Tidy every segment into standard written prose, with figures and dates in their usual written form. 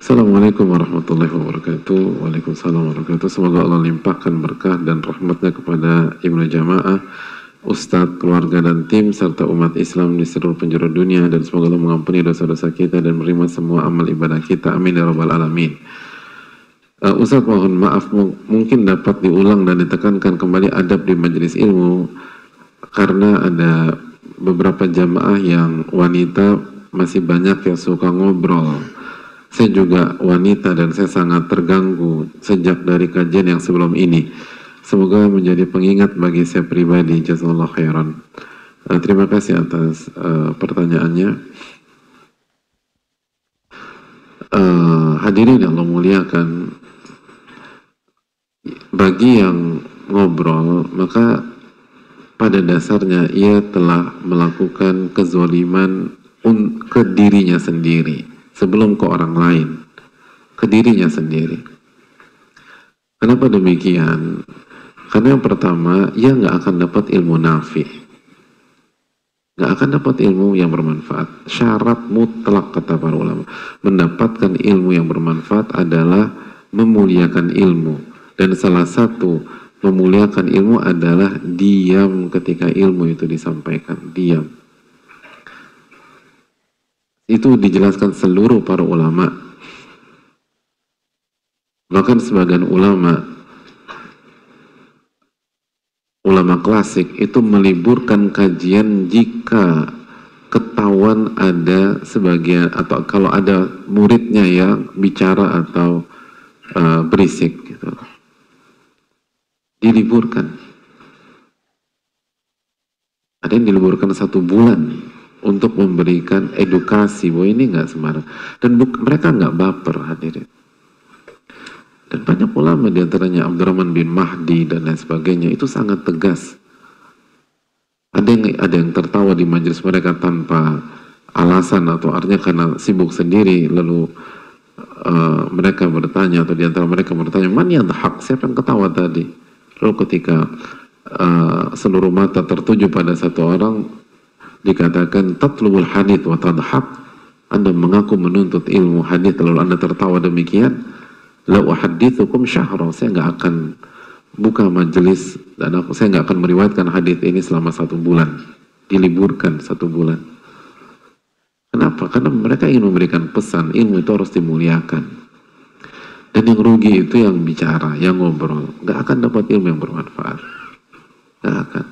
Assalamualaikum warahmatullahi wabarakatuh. Waalaikumsalam warahmatullahi wabarakatuh. Semoga Allah limpahkan berkah dan rahmatnya kepada Ibnu Jamaah, Ustadz, keluarga dan tim, serta umat Islam di seluruh penjuru dunia, dan semoga Allah mengampuni dosa-dosa kita dan menerima semua amal ibadah kita. Amin ya rabbal alamin. Ustadz, mohon maaf, mungkin dapat diulang dan ditekankan kembali adab di majelis ilmu, karena ada beberapa jamaah yang wanita masih banyak yang suka ngobrol. Saya juga wanita dan saya sangat terganggu sejak dari kajian yang sebelum ini. Semoga menjadi pengingat bagi saya pribadi. Jazakallahu khairan. Terima kasih atas pertanyaannya. Hadirin yang Allah muliakan, bagi yang ngobrol, maka pada dasarnya ia telah melakukan kezaliman ke dirinya sendiri sebelum ke orang lain, ke dirinya sendiri. Kenapa demikian? Karena yang pertama, ia nggak akan dapat ilmu nafi, nggak akan dapat ilmu yang bermanfaat. Syarat mutlak kata para ulama mendapatkan ilmu yang bermanfaat adalah memuliakan ilmu, dan salah satu memuliakan ilmu adalah diam ketika ilmu itu disampaikan, diam. Itu dijelaskan seluruh para ulama. Bahkan sebagian ulama klasik itu meliburkan kajian jika ketahuan ada sebagian, atau kalau ada muridnya yang bicara atau berisik gitu. Diliburkan. Ada yang diliburkan 1 bulan untuk memberikan edukasi bahwa ini nggak sembarang, dan mereka nggak baper, hadirin. Dan banyak ulama diantaranya Abdurrahman bin Mahdi dan lain sebagainya itu sangat tegas. Ada yang tertawa di majelis mereka tanpa alasan atau artinya karena sibuk sendiri, lalu mereka bertanya, atau diantara mereka bertanya, man yadhak, siapa yang ketawa tadi? Lalu ketika seluruh mata tertuju pada satu orang, dikatakan tatlubul hadith wa tadhak, Anda mengaku menuntut ilmu hadith lalu Anda tertawa demikian. La uhaddithukum syahra, saya nggak akan buka majelis dan saya nggak akan meriwayatkan hadith ini selama 1 bulan. Diliburkan 1 bulan. Kenapa? Karena mereka ingin memberikan pesan ilmu itu harus dimuliakan, dan yang rugi itu yang bicara, yang ngobrol, nggak akan dapat ilmu yang bermanfaat, nggak akan.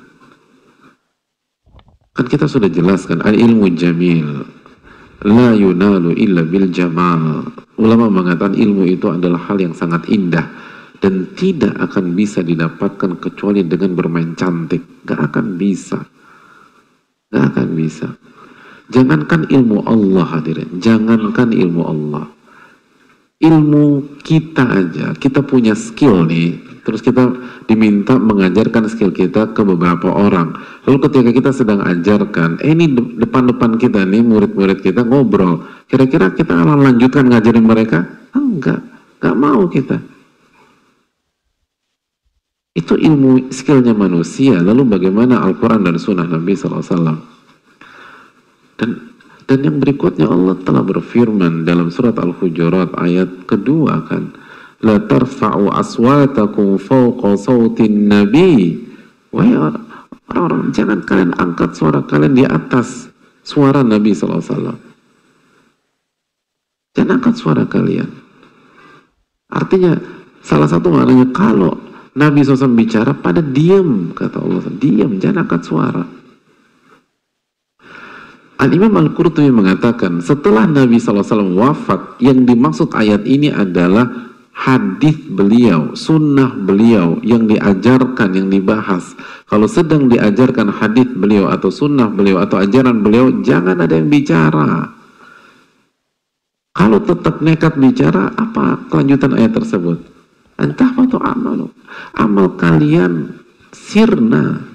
Kan kita sudah jelaskan, al-ilmu jamil, la yunalu illa bil jamal. Ulama mengatakan ilmu itu adalah hal yang sangat indah dan tidak akan bisa didapatkan kecuali dengan bermain cantik. Gak akan bisa. Gak akan bisa. Jangankan ilmu Allah, hadirin. Jangankan ilmu Allah. Ilmu kita aja, kita punya skill nih, terus kita diminta mengajarkan skill kita ke beberapa orang. Lalu ketika kita sedang ajarkan, ini depan-depan kita nih, murid-murid kita ngobrol, kira-kira kita akan lanjutkan ngajarin mereka? Enggak mau kita. Itu ilmu skillnya manusia. Lalu bagaimana Al-Quran dan Sunnah Nabi SAW? Dan yang berikutnya Allah telah berfirman dalam surat Al-Hujurat ayat kedua kan, la tarfa'u aswatakum fawqa sautin nabi. Wahai orang-orang, jangan kalian angkat suara kalian di atas suara Nabi SAW. Jangan angkat suara kalian. Artinya salah satu maknanya, kalau Nabi SAW bicara, pada diam, kata Allah, diam, jangan angkat suara. Al-Imam Al-Qurtubi mengatakan, setelah Nabi SAW wafat, yang dimaksud ayat ini adalah hadis beliau, sunnah beliau yang diajarkan, yang dibahas. Kalau sedang diajarkan hadis beliau atau sunnah beliau atau ajaran beliau, jangan ada yang bicara. Kalau tetap nekat bicara, apa kelanjutan ayat tersebut? Entah apa itu amal kalian sirna,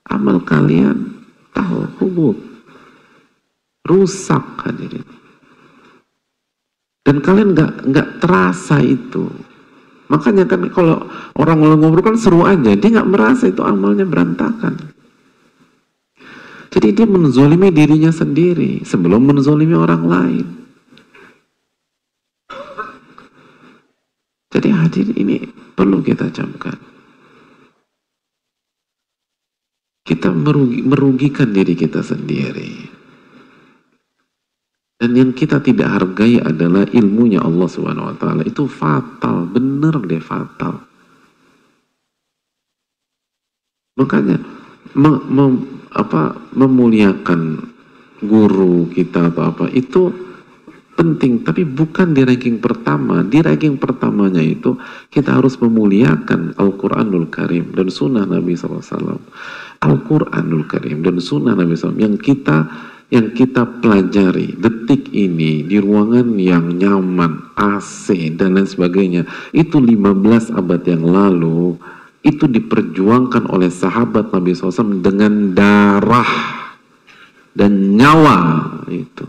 amal kalian tahu hubub, rusak, hadirin. Dan kalian nggak terasa itu. Makanya kan kalau orang ngobrol kan seru aja, dia nggak merasa itu amalnya berantakan. Jadi dia menzolimi dirinya sendiri sebelum menzolimi orang lain. Jadi hadirin, ini perlu kita camkan. Kita merugikan diri kita sendiri. Dan yang kita tidak hargai adalah ilmunya Allah Subhanahu wa taala. Itu fatal, bener deh fatal. Makanya memuliakan guru kita atau apa itu penting, tapi bukan di ranking pertama. Di ranking pertamanya itu kita harus memuliakan Al-Quranul Karim dan Sunnah Nabi SAW. Al-Quranul Karim dan Sunnah Nabi SAW yang kita pelajari detik ini di ruangan yang nyaman, AC dan lain sebagainya, itu 15 abad yang lalu itu diperjuangkan oleh sahabat Nabi SAW dengan darah dan nyawa itu.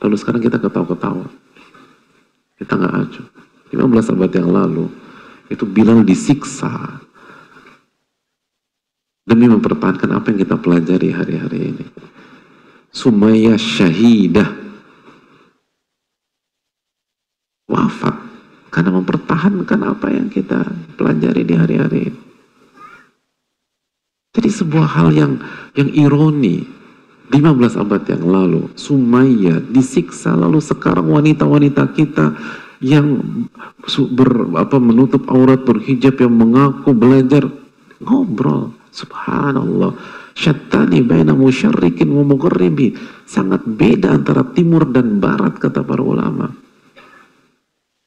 Lalu sekarang kita ketawa-ketawa, kita nggak acuh. 15 abad yang lalu itu Bilal disiksa demi mempertahankan apa yang kita pelajari hari-hari ini. Sumayyah syahidah wafat karena mempertahankan apa yang kita pelajari di hari-hari ini. Jadi sebuah hal yang ironi. 15 abad yang lalu Sumayyah disiksa, lalu sekarang wanita-wanita kita yang menutup aurat, berhijab, yang mengaku belajar, ngobrol, subhanallah, syattani baina musyarrikin wa mughribi, sangat beda antara timur dan barat, kata para ulama.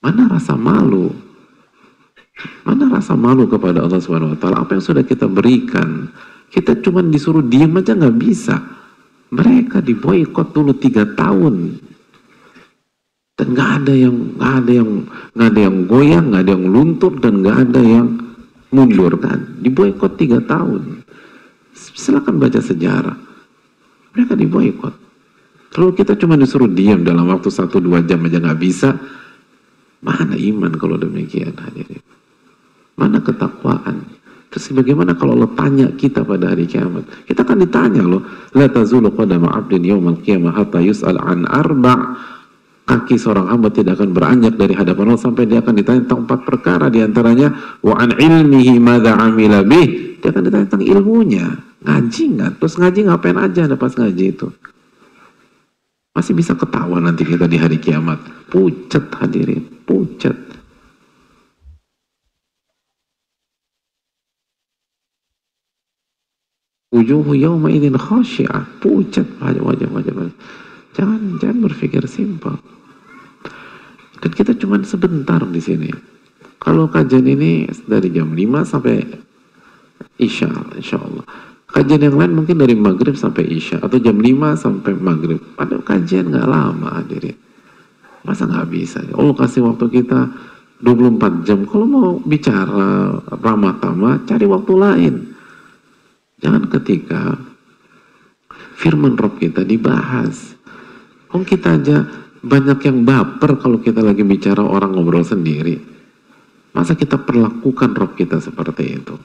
Mana rasa malu? Mana rasa malu kepada Allah Subhanahu wa taala? Apa yang sudah kita berikan? Kita cuma disuruh diam aja nggak bisa. Mereka diboikot dulu 3 tahun dan nggak ada yang goyang, nggak ada yang luntur, dan nggak ada yang mundur kan. Diboikot 3 tahun. Silakan baca sejarah. Mereka diboikot. Kalau kita cuma disuruh diam dalam waktu 1-2 jam aja nggak bisa, mana iman kalau demikian, hadirin? Mana ketakwaan? Terus bagaimana kalau Allah tanya kita pada hari kiamat? Kita kan ditanya loh, la tazulu qadama 'abdin yaumal qiyamah hatta yus'al an arba'. Kaki seorang hamba tidak akan beranjak dari hadapan Allah sampai dia akan ditanya tentang 4 perkara, diantaranya wa an ilmihi madza 'amila bih. Dia akan ditanya tentang ilmunya. Ngaji nggak? Terus ngaji ngapain aja ada pas ngaji itu? Masih bisa ketawa nanti kita di hari kiamat. Pucat, hadirin, pucat. Wujuhu yawma idzin khashi'ah, pucat wajah-wajah. Jangan berpikir simpel. Dan kita cuma sebentar di sini. Kalau kajian ini dari jam 5 sampai Isya, insya Allah. Kajian yang lain mungkin dari maghrib sampai Isya, atau jam 5 sampai maghrib. Padahal kajian nggak lama, hadirin. Masa nggak bisa? Allah kasih waktu kita 24 jam. Kalau mau bicara ramah tamah, cari waktu lain. Jangan ketika firman Rabb kita dibahas. Kita aja banyak yang baper kalau kita lagi bicara orang ngobrol sendiri. Masa kita perlakukan Rabb kita seperti itu?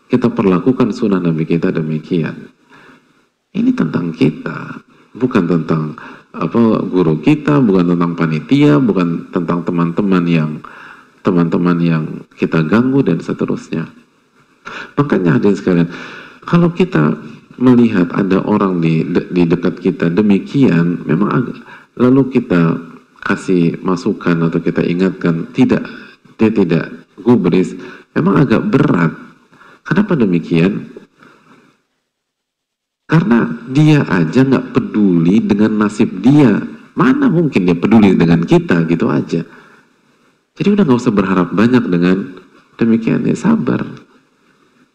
Kita perlakukan sunnah Nabi kita demikian. Ini tentang kita, bukan tentang guru kita, bukan tentang panitia, bukan tentang teman-teman yang kita ganggu dan seterusnya. Makanya hadirin sekalian, kalau kita melihat ada orang di dekat kita demikian, memang lalu kita kasih masukan atau kita ingatkan, dia tidak gubris, memang agak berat. Kenapa demikian? Karena dia aja nggak peduli dengan nasib dia. Mana mungkin dia peduli dengan kita, gitu aja. Jadi udah nggak usah berharap banyak dengan demikian, ya sabar.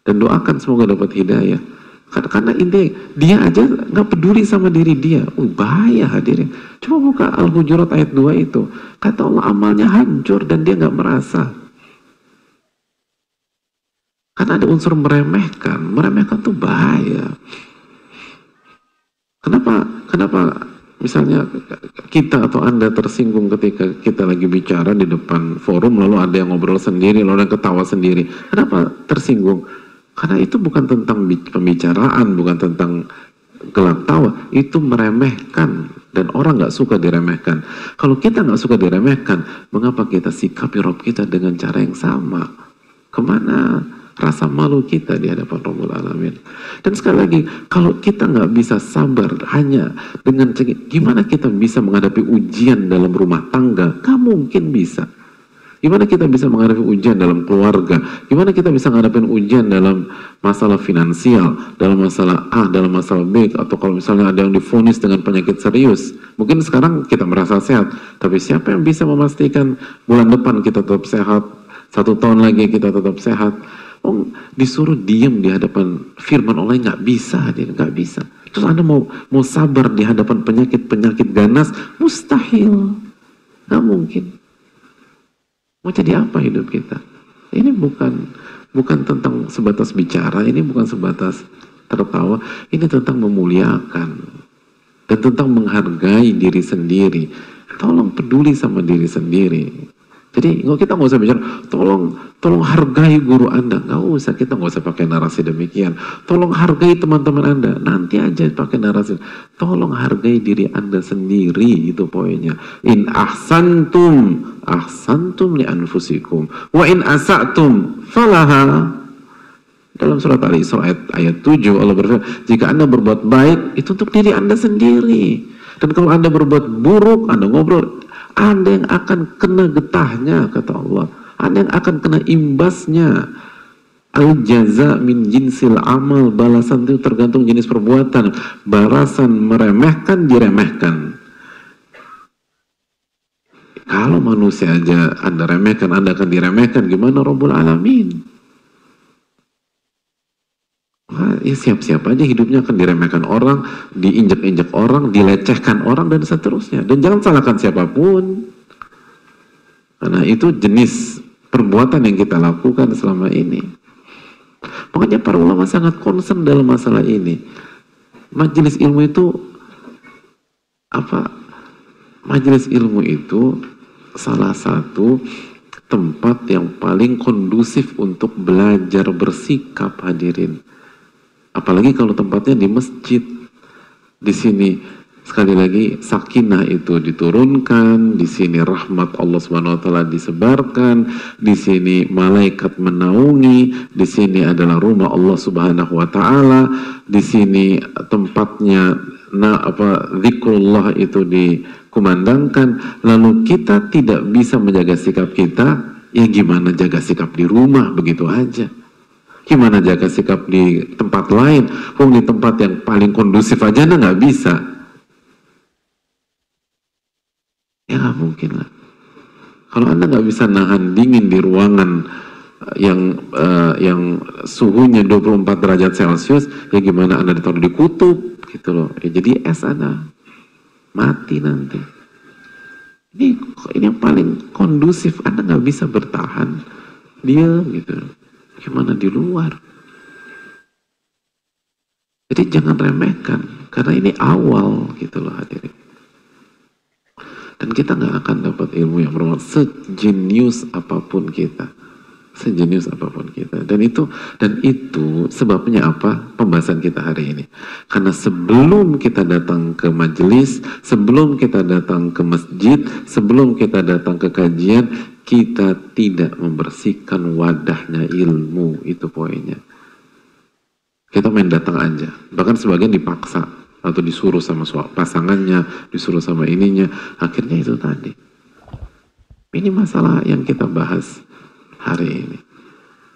Dan doakan semoga dapat hidayah. Karena intinya dia aja nggak peduli sama diri dia. Bahaya, hadirin. Coba buka Al-Hujurat ayat 2 itu. Kata Allah, amalnya hancur dan dia nggak merasa. Karena ada unsur meremehkan. Meremehkan tuh bahaya. Kenapa misalnya kita atau Anda tersinggung ketika kita lagi bicara di depan forum, lalu ada yang ngobrol sendiri, lalu ada yang ketawa sendiri. Kenapa tersinggung? Karena itu bukan tentang pembicaraan, bukan tentang gelak tawa, itu meremehkan. Dan orang nggak suka diremehkan. Kalau kita nggak suka diremehkan, mengapa kita sikapi Rob kita dengan cara yang sama? Kemana rasa malu kita di hadapan Rabbul Alamin? Dan sekali lagi, kalau kita nggak bisa sabar hanya dengan gimana kita bisa menghadapi ujian dalam rumah tangga? Gak mungkin bisa. Gimana kita bisa menghadapi ujian dalam keluarga? Gimana kita bisa menghadapi ujian dalam masalah finansial, dalam masalah A, dalam masalah B, atau kalau misalnya ada yang divonis dengan penyakit serius? Mungkin sekarang kita merasa sehat, tapi siapa yang bisa memastikan bulan depan kita tetap sehat, 1 tahun lagi kita tetap sehat? Oh, disuruh diem di hadapan firman Allah, nggak bisa, dia nggak bisa. Terus Anda mau sabar di hadapan penyakit ganas? Mustahil, nggak mungkin. Mau jadi apa hidup kita? Ini bukan tentang sebatas bicara, ini bukan sebatas tertawa, ini tentang memuliakan dan tentang menghargai diri sendiri. Tolong peduli sama diri sendiri. Jadi kita nggak usah bicara, tolong hargai guru Anda. Nggak usah, kita nggak usah pakai narasi demikian. Tolong hargai teman-teman Anda. Nanti aja pakai narasi. Tolong hargai diri Anda sendiri, itu poinnya. In ahsantum li anfusikum wa in asa'tum falaha. Dalam surat Al-Isra ayat 7 Allah berfirman, jika Anda berbuat baik itu untuk diri Anda sendiri, dan kalau Anda berbuat buruk, Anda ngobrol, Anda yang akan kena getahnya, kata Allah. Anda yang akan kena imbasnya. Al-jaza min jinsil amal, balasan itu tergantung jenis perbuatan. Balasan meremehkan, diremehkan. Kalau manusia aja Anda remehkan, Anda akan diremehkan, gimana Rabbul Alamin? Ya siap-siap aja hidupnya akan diremehkan orang, diinjak-injak orang, dilecehkan orang, dan seterusnya. Dan jangan salahkan siapapun, karena itu jenis perbuatan yang kita lakukan selama ini. Makanya para ulama sangat concern dalam masalah ini. Majelis ilmu itu apa? Majelis ilmu itu salah satu tempat yang paling kondusif untuk belajar bersikap, hadirin. Apalagi kalau tempatnya di masjid. Di sini sekali lagi sakinah itu diturunkan, di sini rahmat Allah Subhanahu wa taala disebarkan, di sini malaikat menaungi, di sini adalah rumah Allah Subhanahu wa taala, di sini tempatnya zikrullah itu dikumandangkan. Lalu kita tidak bisa menjaga sikap kita, ya gimana jaga sikap di rumah begitu aja? Gimana jaga sikap di tempat lain? Di tempat yang paling kondusif aja Anda nggak bisa. Ya nggak mungkin lah. Kalau Anda nggak bisa nahan dingin di ruangan yang suhunya 24 derajat Celcius, ya gimana Anda ditaruh di kutub gitu loh. Ya jadi es Anda mati nanti. Ini yang paling kondusif, Anda nggak bisa bertahan, diam gitu. Gimana di luar? Jadi jangan remehkan, karena ini awal gitu loh hadirin. Dan kita nggak akan dapat ilmu yang bermanfaat sejenius apapun kita, sejenius apapun kita. Dan itu sebabnya apa? Pembahasan kita hari ini. Karena sebelum kita datang ke majelis, sebelum kita datang ke masjid, sebelum kita datang ke kajian, kita tidak membersihkan wadahnya ilmu, itu poinnya. Kita main datang aja, bahkan sebagian dipaksa atau disuruh sama pasangannya, disuruh sama ininya, akhirnya itu tadi. Ini masalah yang kita bahas hari ini,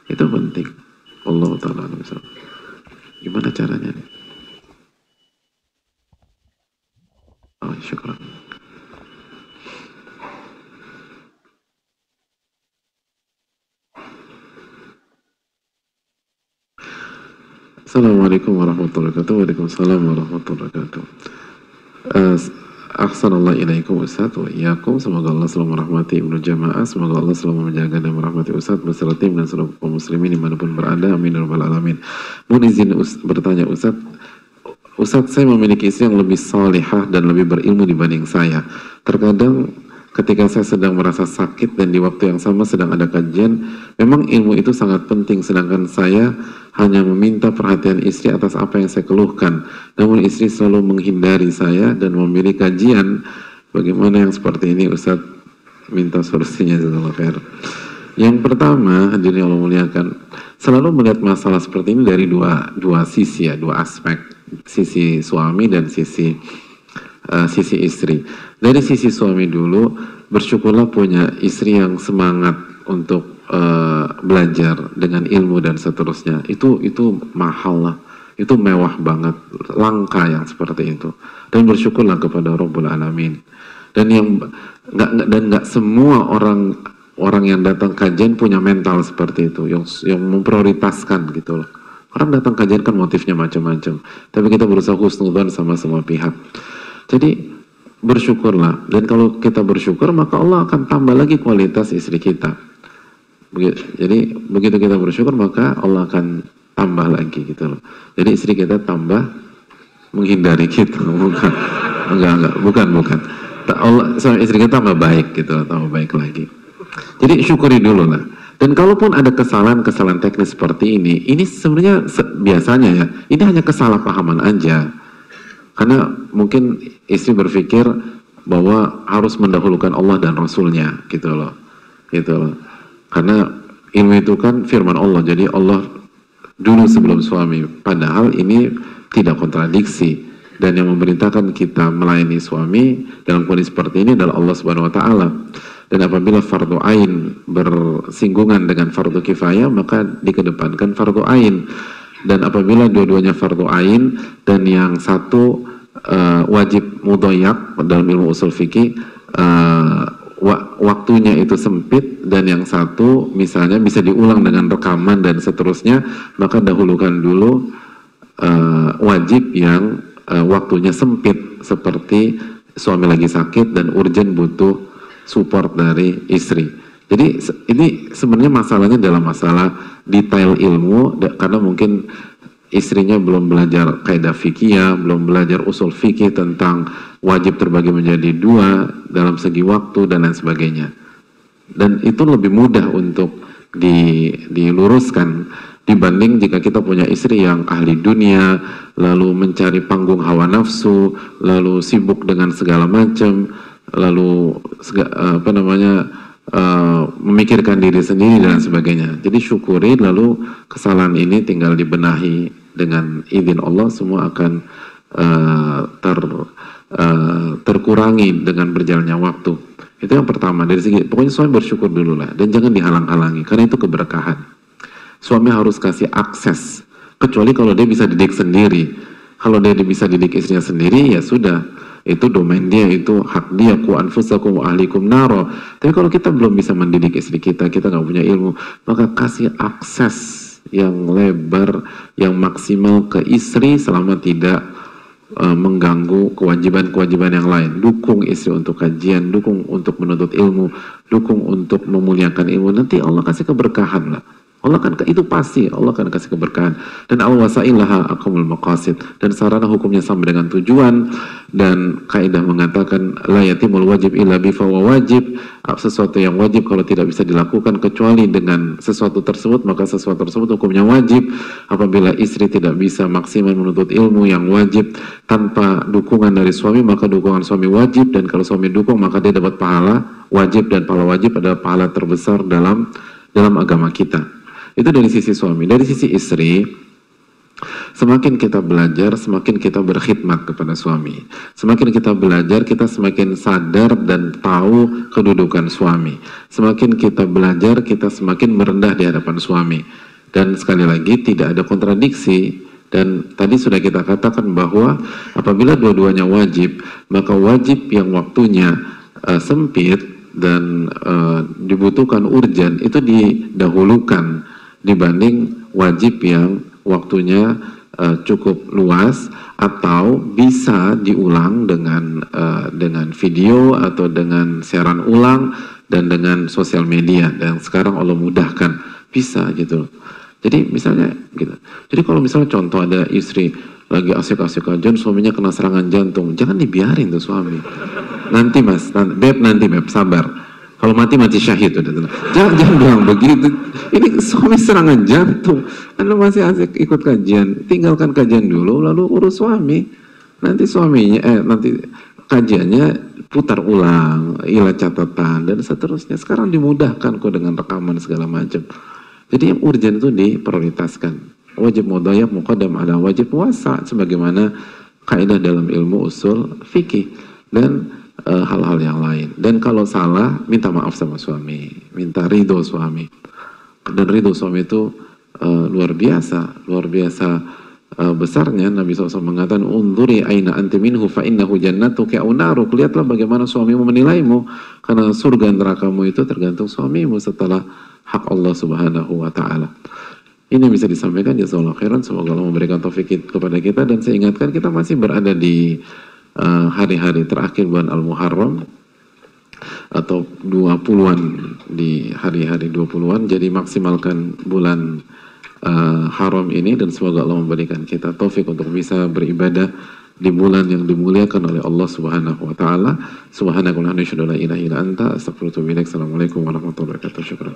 itu penting. Allah Ta'ala gimana caranya nih? Oh, syukur. Assalamualaikum warahmatullahi wabarakatuh. Waalaikumsalam warahmatullahi wabarakatuh. Ahsanallah ilaikum Ustaz wa iyyakum. Semoga Allah selalu merahmati Ibnu Jamaah. Semoga Allah selalu menjaga dan merahmati Ustaz beserta tim dan seluruh kaum muslimin dimanapun berada. Amin ya rabbal alamin. Mohon izin bertanya Ustaz. Ustaz, saya memiliki istri yang lebih salihah dan lebih berilmu dibanding saya. Terkadang ketika saya sedang merasa sakit dan di waktu yang sama sedang ada kajian, memang ilmu itu sangat penting, sedangkan saya hanya meminta perhatian istri atas apa yang saya keluhkan, namun istri selalu menghindari saya dan memilih kajian. Bagaimana yang seperti ini Ustaz? Minta solusinya. Jazakallahu khair. Yang pertama, hadirin Allah muliakan, selalu melihat masalah seperti ini dari dua sisi ya, dua aspek, sisi suami dan sisi istri. Dari sisi suami dulu, bersyukurlah punya istri yang semangat untuk belajar dengan ilmu dan seterusnya. Itu mahal lah, itu mewah banget, langka yang seperti itu. Dan bersyukurlah kepada Rabbul Alamin. Dan nggak semua orang yang datang kajian punya mental seperti itu, yang memprioritaskan gitu loh. Orang datang kajian kan motifnya macam-macam, tapi kita berusaha husnudzon sama semua pihak. Jadi bersyukurlah, dan kalau kita bersyukur maka Allah akan tambah lagi kualitas istri kita. Jadi begitu kita bersyukur maka Allah akan tambah lagi gitu loh. Jadi istri kita tambah menghindari kita, bukan. Allah, istri kita tambah baik gitu, tambah baik lagi. Jadi syukuri dulu lah. Dan kalaupun ada kesalahan teknis seperti ini sebenarnya biasanya ya, ini hanya kesalahpahaman aja. Karena mungkin istri berpikir bahwa harus mendahulukan Allah dan Rasulnya gitu loh. Karena ilmu itu kan firman Allah, jadi Allah dulu sebelum suami. Padahal ini tidak kontradiksi, dan yang memerintahkan kita melayani suami dalam kondisi seperti ini adalah Allah Subhanahu Wa Taala. Dan apabila fardu ain bersinggungan dengan fardu kifayah, maka dikedepankan fardu ain. Dan apabila dua-duanya fardu ain dan yang satu wajib mudhoyak dalam ilmu usul fikih, waktunya itu sempit, dan yang satu misalnya bisa diulang dengan rekaman dan seterusnya, maka dahulukan dulu wajib yang waktunya sempit, seperti suami lagi sakit dan urgent butuh support dari istri. Jadi ini sebenarnya masalahnya dalam masalah detail ilmu, karena mungkin istrinya belum belajar kaidah fikih, belum belajar usul fikih tentang wajib terbagi menjadi dua dalam segi waktu dan lain sebagainya. Dan itu lebih mudah untuk diluruskan dibanding jika kita punya istri yang ahli dunia, lalu mencari panggung hawa nafsu, lalu sibuk dengan segala macam, lalu memikirkan diri sendiri dan sebagainya. Jadi syukuri, lalu kesalahan ini tinggal dibenahi dengan izin Allah, semua akan terkurangi dengan berjalannya waktu. Itu yang pertama. Dari segi pokoknya suami bersyukur dulu lah, dan jangan dihalang-halangi karena itu keberkahan. Suami harus kasih akses, kecuali kalau dia bisa didik sendiri. Kalau dia bisa didik istrinya sendiri, ya sudah, itu domain dia, itu hak dia. Qu anfusakum wa ahlikum naro. Tapi kalau kita belum bisa mendidik istri kita nggak punya ilmu, maka kasih akses yang lebar, yang maksimal ke istri selama tidak mengganggu kewajiban-kewajiban yang lain. Dukung istri untuk kajian, dukung untuk menuntut ilmu, dukung untuk memuliakan ilmu. Nanti Allah kasih keberkahan lah. Allah kan itu pasti Allah akan kasih keberkahan. Dan al-wasailaha aqamul maqasid, dan sarana hukumnya sama dengan tujuan. Dan kaidah mengatakan la yatimul wajib illa bi wajib, sesuatu yang wajib kalau tidak bisa dilakukan kecuali dengan sesuatu tersebut, maka sesuatu tersebut hukumnya wajib. Apabila istri tidak bisa maksimal menuntut ilmu yang wajib tanpa dukungan dari suami, maka dukungan suami wajib. Dan kalau suami dukung, maka dia dapat pahala wajib, dan pahala wajib adalah pahala terbesar dalam agama kita. Itu dari sisi suami. Dari sisi istri, semakin kita belajar, semakin kita berkhidmat kepada suami. Semakin kita belajar, kita semakin sadar dan tahu kedudukan suami. Semakin kita belajar, kita semakin merendah di hadapan suami. Dan sekali lagi, tidak ada kontradiksi. Dan tadi sudah kita katakan bahwa apabila dua-duanya wajib, maka wajib yang waktunya sempit dan dibutuhkan urgen, itu didahulukan dibanding wajib yang waktunya cukup luas atau bisa diulang dengan video atau dengan siaran ulang dan dengan sosial media. Dan sekarang Allah mudahkan, bisa gitu. Jadi misalnya gitu. Jadi kalau misalnya contoh ada istri lagi asik-asik kajian, suaminya kena serangan jantung, jangan dibiarin tuh suami. Nanti mas, nanti beb, sabar. Kalau mati syahid udah tenang. Jangan bilang begitu. Ini suami serangan jantung. Anda masih asik ikut kajian, tinggalkan kajian dulu, lalu urus suami. Nanti suaminya, nanti kajiannya putar ulang, ilah catatan dan seterusnya. Sekarang dimudahkan kok dengan rekaman segala macam. Jadi yang urgent itu diprioritaskan. Wajib mudhayab muqaddam ala wajib puasa, sebagaimana kaidah dalam ilmu usul fikih dan hal-hal yang lain. Dan kalau salah, minta maaf sama suami, minta ridho suami. Dan ridho suami itu luar biasa besarnya. Nabi SAW mengatakan, "Undhuri aina anti minhu fa innahu jannatuki aw naruk." Lihatlah bagaimana suamimu menilaimu, karena surga nerakamu itu tergantung suamimu setelah hak Allah Subhanahu wa taala. Ini bisa disampaikan, jazakallahu khairan, semoga Allah memberikan taufik kepada kita. Dan saya ingatkan, kita masih berada di hari-hari terakhir bulan Al-Muharram atau 20-an, di hari-hari 20-an. Jadi maksimalkan bulan haram ini, dan semoga Allah memberikan kita taufik untuk bisa beribadah di bulan yang dimuliakan oleh Allah Subhanahu wa taala. Subhanakallahumma wa bihamdika, asyhadu an la ilaha illa anta, astaghfiruka wa atubu ilaik. Assalamualaikum warahmatullahi wabarakatuh. Syukran.